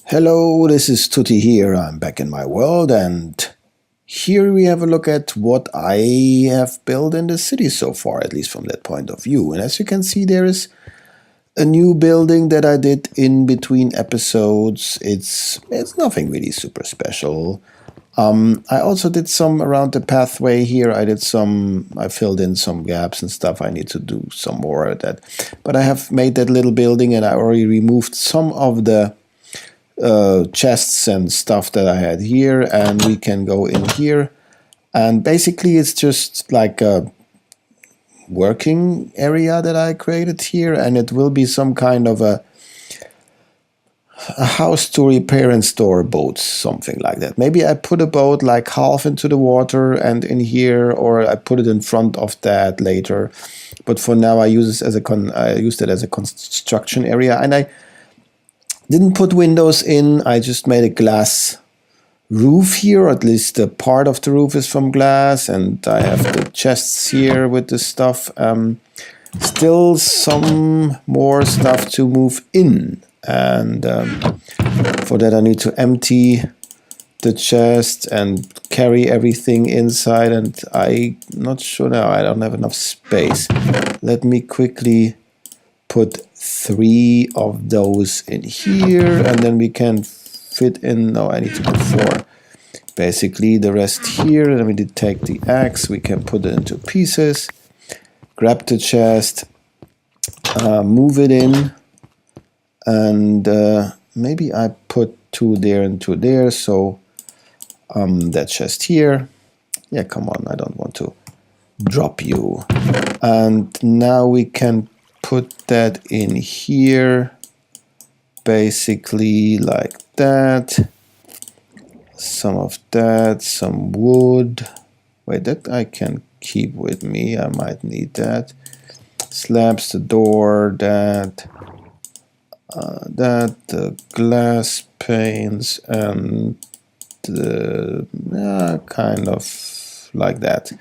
Hello, this is Tootee here. I'm back in my world, and here we have a look at what I have built in the city so far, at least from that point of view. And as you can see, there is a new building that I did in between episodes. It's nothing really super special. I also did some around the pathway here. I filled in some gaps and stuff. I need to do some more of that. But I have made that little building, and I already removed some of the chests and stuff that I had here, and we can go in here, and basically it's just like a working area that I created here, and it will be some kind of a house to repair and store boats, something like that. Maybe I put a boat like half into the water and in here, or I put it in front of that later, but for now I use it as a construction area, and I didn't put windows in. I just made a glass roof here, or at least a part of the roof is from glass, and I have the chests here with the stuff. Still some more stuff to move in, and for that I need to empty the chest and carry everything inside, and I'm not sure now, I don't have enough space. Let me quickly put 3 of those in here, and then we can fit in, no, I need to put 4. Basically the rest here, then we did take the axe, we can put it into pieces, grab the chest, move it in, and maybe I put 2 there and 2 there, so that chest here, yeah, come on, I don't want to drop you. And now we can put that in here, basically like that. Some of that, some wood. Wait, that I can keep with me, I might need that. Slabs, the door, that, the glass panes, and the, kind of like that.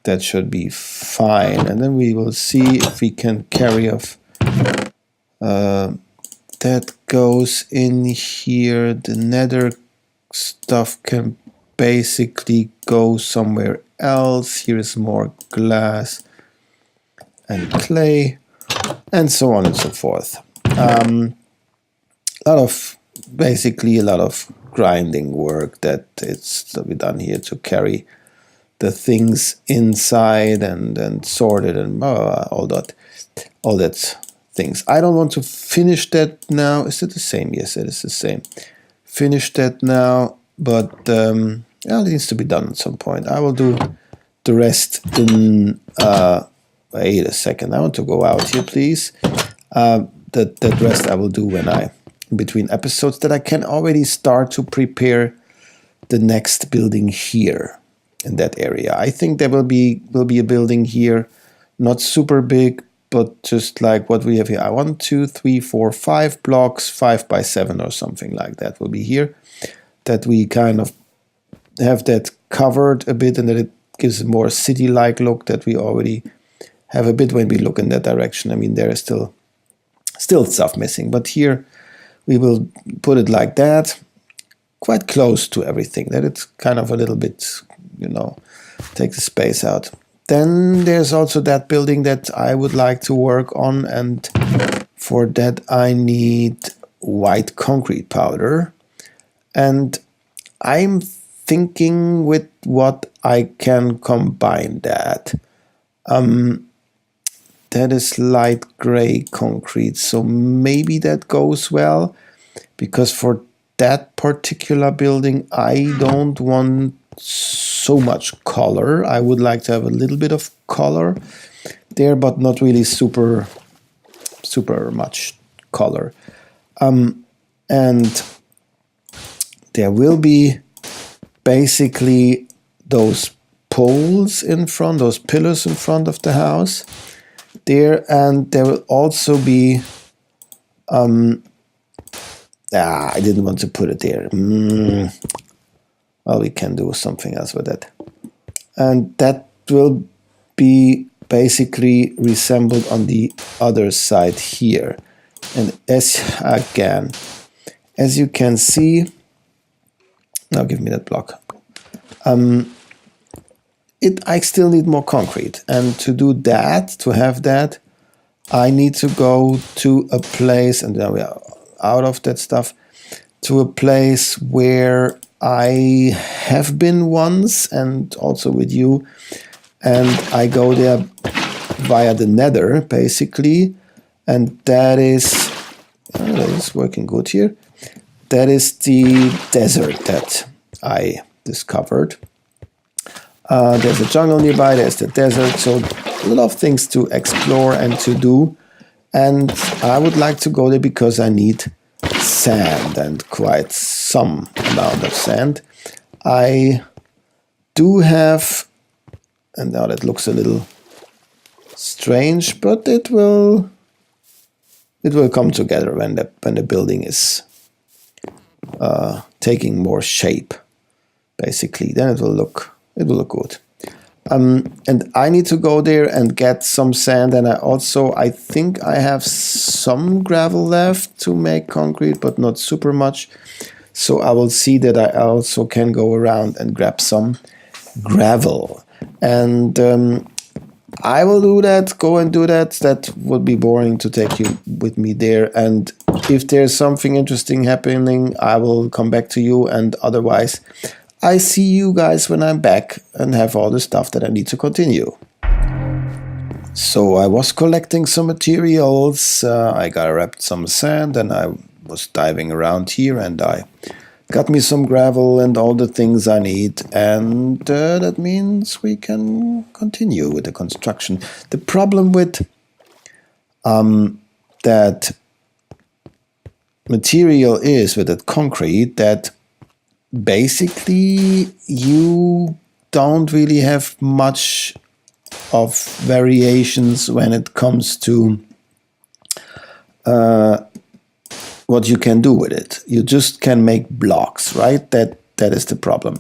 That should be fine, and then we will see if we can carry off. That goes in here. The nether stuff can basically go somewhere else. Here is more glass and clay, and so on and so forth. Basically a lot of grinding work that it's to be done here to carry the things inside and sort it and all that things. I don't want to finish that now. Is it the same? Yes, it is the same. Finish that now, but it needs to be done at some point. I will do the rest in wait a second, I want to go out here, please. That rest I will do when in between episodes, that I can already start to prepare the next building here in that area. I think there will be a building here, not super big, but just like what we have here. 1, 2, 3, 4, 5 blocks, 5 by 7 or something like that will be here. That we kind of have that covered a bit, and that it gives a more city-like look that we already have a bit when we look in that direction. I mean, there is still stuff missing, but here we will put it like that, quite close to everything, that it's kind of a little bit, take the space out. Then there's also that building that I would like to work on, and for that I need white concrete powder, and I'm thinking with what I can combine that. That is light gray concrete, so maybe that goes well, because for that particular building I don't want so much color. I would like to have a little bit of color there, but not really super much color. And there will be basically those poles in front, those pillars in front of the house there, and there will also be I didn't want to put it there. Well, we can do something else with that. And that will be basically resembled on the other side here. And as you can see, now give me that block. I still need more concrete, and to do that, to have that, I need to go to a place, and then we are out of that stuff, to a place where I have been once, and also with you, and I go there via the nether, basically, and that is working good here. That is the desert that I discovered. There's a jungle nearby, there's the desert, so a lot of things to explore and to do. And I would like to go there because I need sand, and quite some amount of sand. I do have, and now that looks a little strange, but it will come together when the building is taking more shape. Basically, then it will look good. And I need to go there and get some sand, and I think I have some gravel left to make concrete, but not super much. So I will see that I also can go around and grab some gravel. And I will do that, go and do that. That would be boring to take you with me there. And if there's something interesting happening, I will come back to you, and otherwise I see you guys when I'm back and have all the stuff that I need to continue. So I was collecting some materials, I got wrapped some sand, and I was diving around here, and I got me some gravel and all the things I need, and that means we can continue with the construction. The problem with that material is, with that concrete, that basically you don't really have much of variations when it comes to what you can do with it. You just can make blocks, right? That is the problem.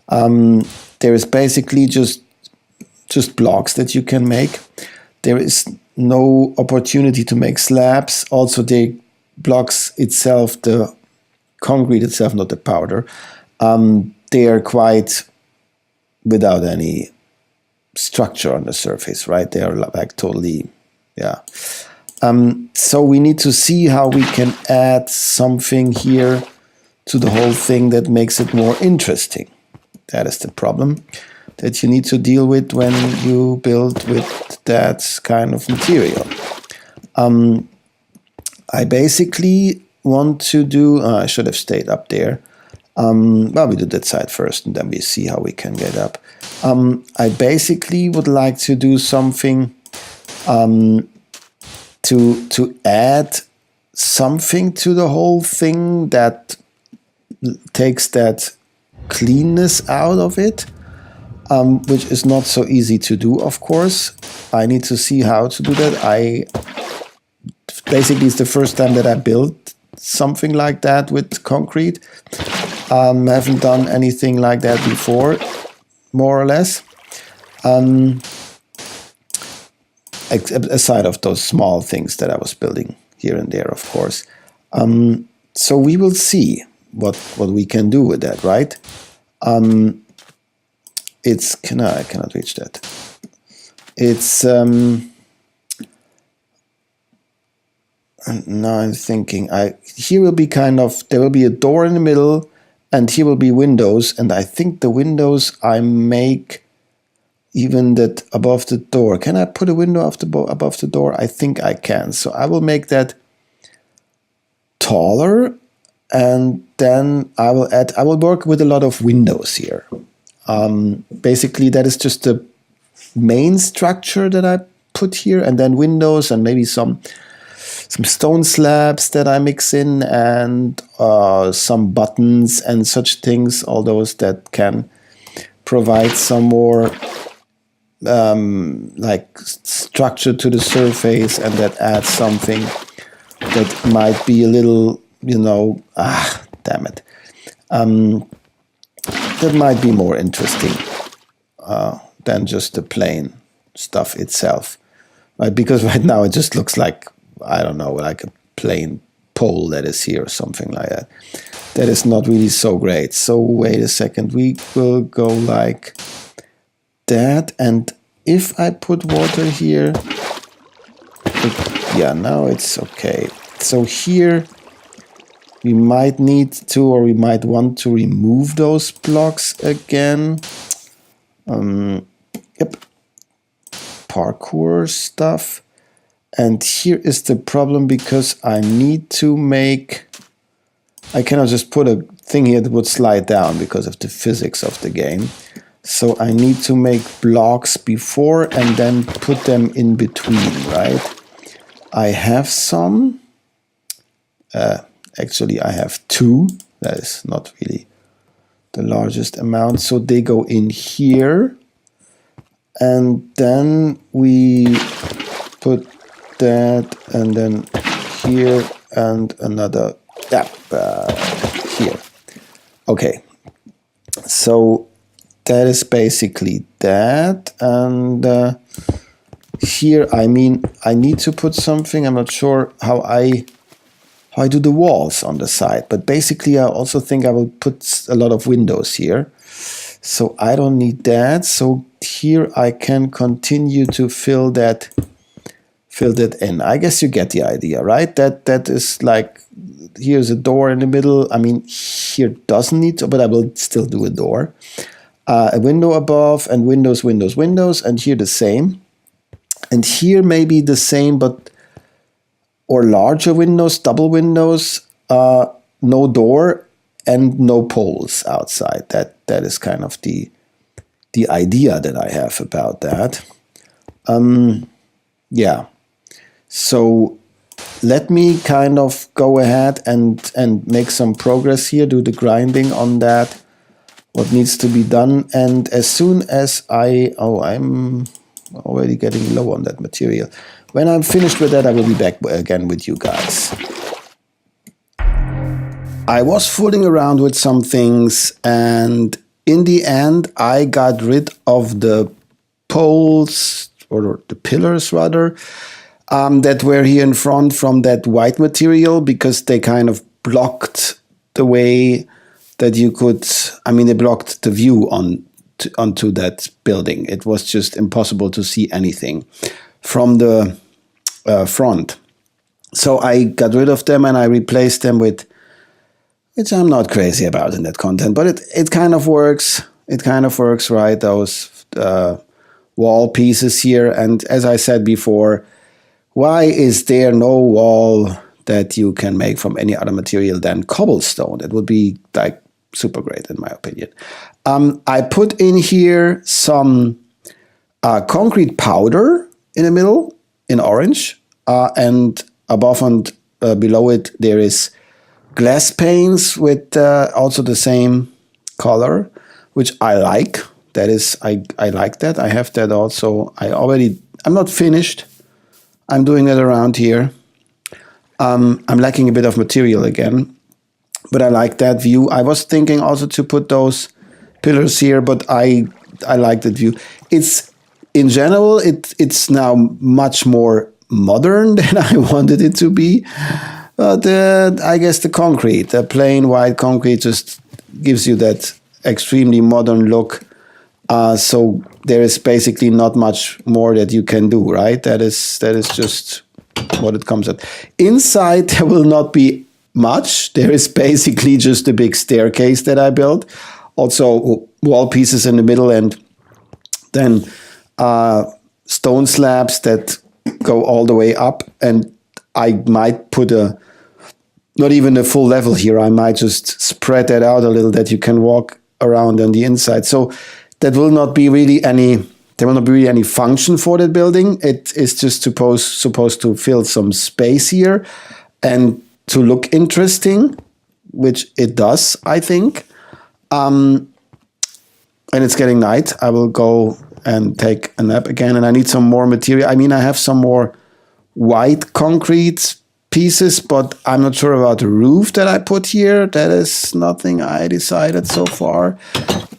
There is basically just blocks that you can make. There is no opportunity to make slabs. Also, the blocks itself, the concrete itself, not the powder, they are quite without any structure on the surface, right? They are like totally, yeah. So we need to see how we can add something here to the whole thing that makes it more interesting. That is the problem that you need to deal with when you build with that kind of material. I basically want to do, I should have stayed up there. Well, we do that side first, and then we see how we can get up. I basically would like to do something to add something to the whole thing that takes that cleanness out of it, which is not so easy to do, of course. I need to see how to do that. Basically, it's the first time that I built something like that with concrete. Haven't done anything like that before, more or less. Aside of those small things that I was building here and there, of course. So we will see what we can do with that, right? I cannot reach that. It's now I'm thinking, here will be there will be a door in the middle, and here will be windows, and I think the windows I make even that above the door. Can I put a window above the door? I think I can. So I will make that taller, and then I will work with a lot of windows here. Basically, that is just the main structure that I put here, and then windows and maybe some stone slabs that I mix in, and some buttons and such things, all those that can provide some more like structure to the surface, and that adds something that might be a little, damn it, that might be more interesting than just the plain stuff itself, right? Because right now it just looks like, I don't know, like a plain pole that is here or something like that. That is not really so great. So wait a second, we will go like that, and if I put water here, yeah, now it's okay. So here we might need to, or we might want to remove those blocks again. Yep, parkour stuff. And here is the problem, because I need to make, I cannot just put a thing here that would slide down because of the physics of the game. So I need to make blocks before and then put them in between, right? I have some. Actually, I have two. That is not really the largest amount. So they go in here. And then we put that, and then here, and another here. Okay. So that is basically that. And here, I mean, I need to put something. I'm not sure how I do the walls on the side, but basically I also think I will put a lot of windows here. So I don't need that. So here I can continue to fill that in. I guess you get the idea, right? That is like, here's a door in the middle. I mean, here doesn't need to, but I will still do a door. A window above, and windows, windows, windows, and here the same. And here maybe the same, but or larger windows, double windows, no door, and no poles outside. That is kind of the idea that I have about that. Yeah. So let me kind of go ahead and make some progress here, do the grinding on that, what needs to be done. And as soon as I'm already getting low on that material. When I'm finished with that, I will be back again with you guys. I was fooling around with some things, and in the end, I got rid of the poles, or the pillars rather, that were here in front from that white material, because they kind of blocked the way that you could, I mean, they blocked the view onto that building. It was just impossible to see anything from the front. So I got rid of them and I replaced them with, which I'm not crazy about in that content, but it kind of works. It kind of works, right? Those wall pieces here. And as I said before, why is there no wall that you can make from any other material than cobblestone? It would be like super great in my opinion. I put in here some concrete powder in the middle in orange, and above and below it there is glass panes with also the same color, which I like. That is, I like that. I have that also. I'm not finished. I'm doing it around here. I'm lacking a bit of material again, but I like that view. I was thinking also to put those pillars here, but I like that view. It's in general, it's now much more modern than I wanted it to be. But I guess the plain white concrete just gives you that extremely modern look. So there is basically not much more that you can do, right? That is just what it comes at. Inside there will not be much. There is basically just a big staircase that I built. Also wall pieces in the middle, and then stone slabs that go all the way up. And I might put not even a full level here. I might just spread that out a little, that you can walk around on the inside. So that will not be really there will not be really any function for that building. It is just supposed to fill some space here and to look interesting, which it does, I think. And it's getting night. I will go and take a nap again, and I need some more material. I mean, I have some more white concrete pieces, but I'm not sure about the roof that I put here. That is nothing I decided so far.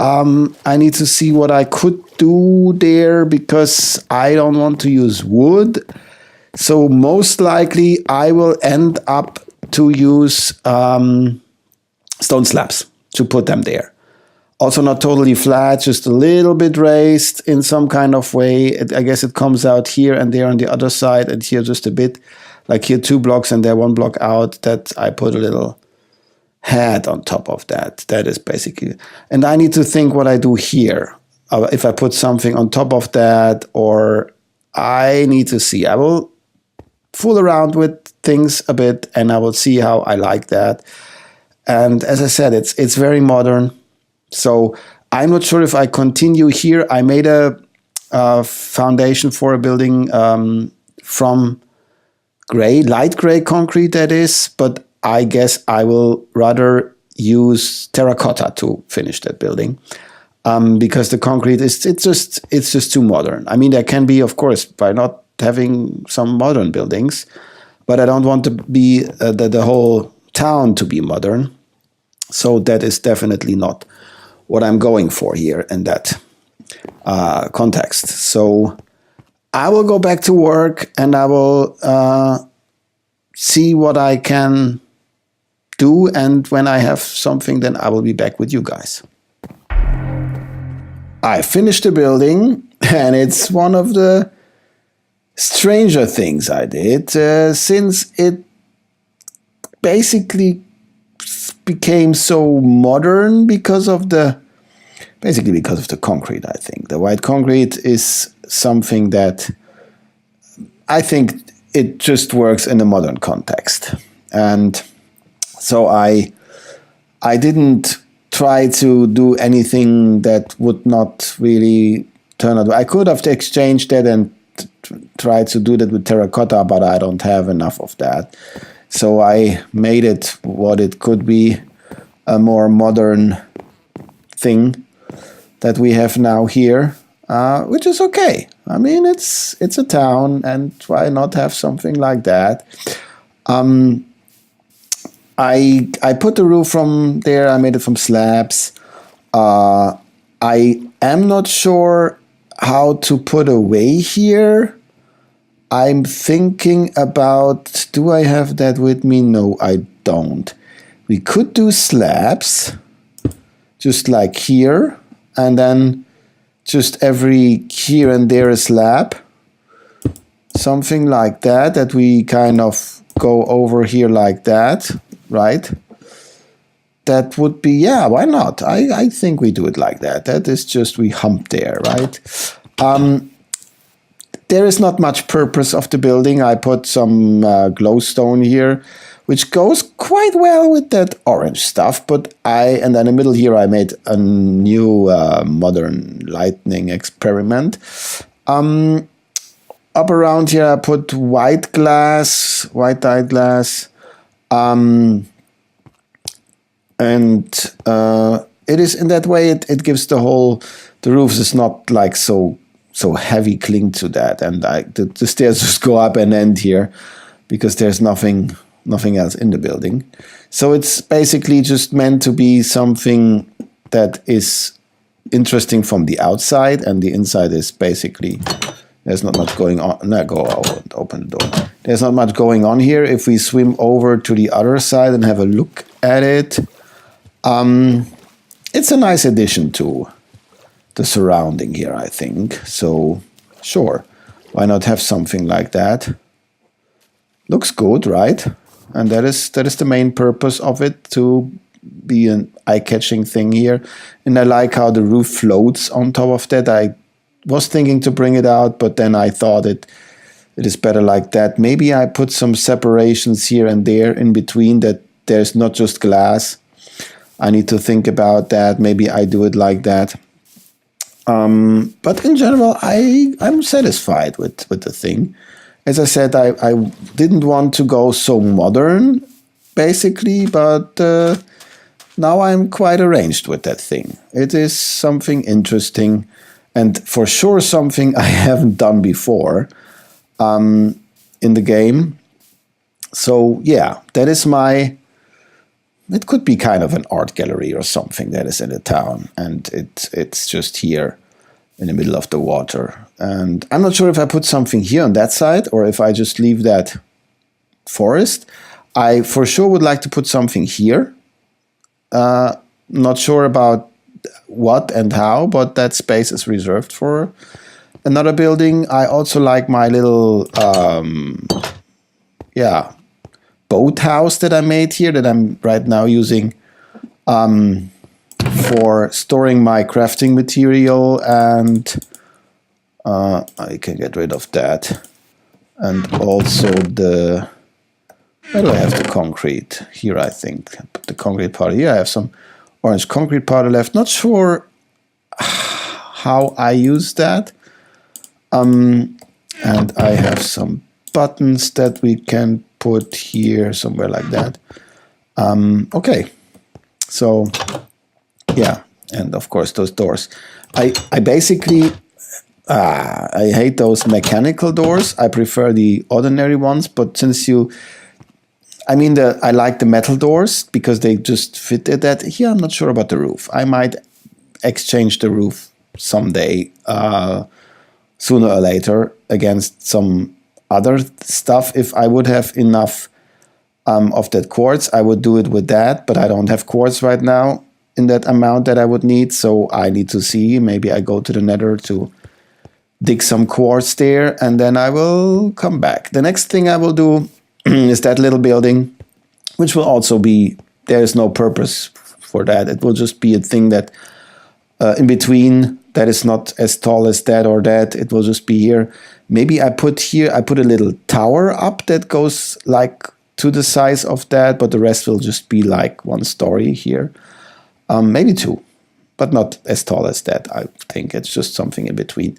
I need to see what I could do there, because I don't want to use wood. So most likely I will end up to use stone slabs to put them there. Also not totally flat, just a little bit raised in some kind of way. I guess it comes out here and there on the other side, and here just a bit. Like here 2 blocks and there 1 block out, that I put a little head on top of that. That is basically... And I need to think what I do here. If I put something on top of that, or I need to see. I will fool around with things a bit and I will see how I like that. And as I said, it's very modern. So I'm not sure if I continue here. I made a foundation for a building from light gray concrete, that is, but I guess I will rather use terracotta to finish that building because the concrete it's just too modern. I mean, there can be, of course, by not having some modern buildings, but I don't want to be the whole town to be modern. So that is definitely not what I'm going for here in that context. So I will go back to work and I will see what I can do. And when I have something, then I will be back with you guys. I finished the building, and it's one of the stranger things I did since it basically became so modern because of the concrete. I think the white concrete is something that I think it just works in a modern context, and so I didn't try to do anything that would not really turn out. I could have exchanged that and tried to do that with terracotta, but I don't have enough of that. So I made it what it could be, a more modern thing that we have now here, which is okay. I mean, it's a town, and why not have something like that? I put the roof from there. I made it from slabs. I am not sure how to put a way here. I'm thinking about, do I have that with me? No, I don't. We could do slabs, just like here, and then just every here and there a slab. Something like that we kind of go over here like that, right? That would be, yeah, why not? I think we do it like that. That is just, we hump there, right? There is not much purpose of the building. I put some glowstone here, which goes quite well with that orange stuff. And then in the middle here, I made a new modern lightning experiment. Up around here, I put white dyed glass. And it is in that way, it gives the roof is not like so heavy cling to that, and the stairs just go up and end here because there's nothing else in the building. So it's basically just meant to be something that is interesting from the outside, and the inside is basically, there's not much going on. No, open the door. There's not much going on here. If we swim over to the other side and have a look at it, it's a nice addition to the surrounding here, I think. So, sure, why not have something like that? Looks good, right? And that is the main purpose of it, to be an eye-catching thing here. And I like how the roof floats on top of that. I was thinking to bring it out, but then I thought it is better like that. Maybe I put some separations here and there in between, that there's not just glass. I need to think about that. Maybe I do it like that. But in general, I'm satisfied with the thing. As I said, I didn't want to go so modern, basically, but now I'm quite arranged with that thing. It is something interesting, and for sure something I haven't done before in the game. So yeah, that is it could be kind of an art gallery or something that is in the town, and it's just here in the middle of the water. And I'm not sure if I put something here on that side or if I just leave that forest. I for sure would like to put something here. Not sure about what and how, but that space is reserved for another building. I also like my little boat house that I made here, that I'm right now using for storing my crafting material, and I can get rid of that. And also where do I have the concrete? Here, I think. Put the concrete powder here. I have some orange concrete powder left. Not sure how I use that. And I have some buttons that we can put here, somewhere like that. Okay. So, yeah. And of course, those doors. I basically... I hate those mechanical doors. I prefer the ordinary ones, but since I like the metal doors because they just fit that. Here, I'm not sure about the roof. I might exchange the roof someday, sooner or later, against some other stuff. If I would have enough of that quartz, I would do it with that, but I don't have quartz right now in that amount that I would need, so I need to see. Maybe I go to the Nether to dig some quartz there, and then I will come back. The next thing I will do is that little building, which will also be, there is no purpose for that. It will just be a thing that in between, that is not as tall as that or that. It will just be here. Maybe I put a little tower up that goes like to the size of that, but the rest will just be like one story here. Maybe two, but not as tall as that. I think it's just something in between.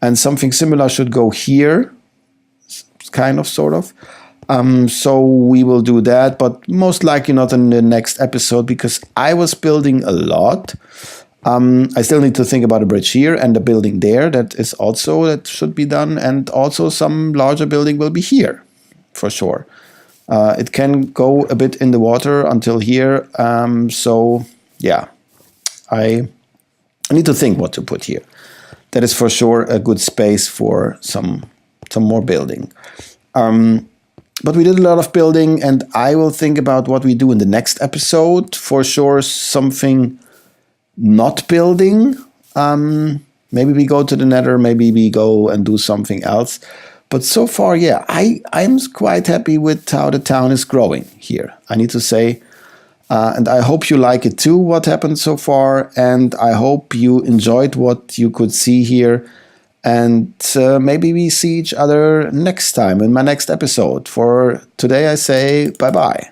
And something similar should go here, kind of, sort of. So we will do that, but most likely not in the next episode, because I was building a lot. I still need to think about a bridge here and the building there. That should be done. And also some larger building will be here, for sure. It can go a bit in the water until here. So, yeah, I need to think what to put here. That is for sure a good space for some more building. But we did a lot of building, and I will think about what we do in the next episode. For sure, something not building. Maybe we go to the Nether, maybe we go and do something else. But so far, yeah, I'm quite happy with how the town is growing here, I need to say. And I hope you like it too, what happened so far. And I hope you enjoyed what you could see here. And maybe we see each other next time in my next episode. For today, I say bye-bye.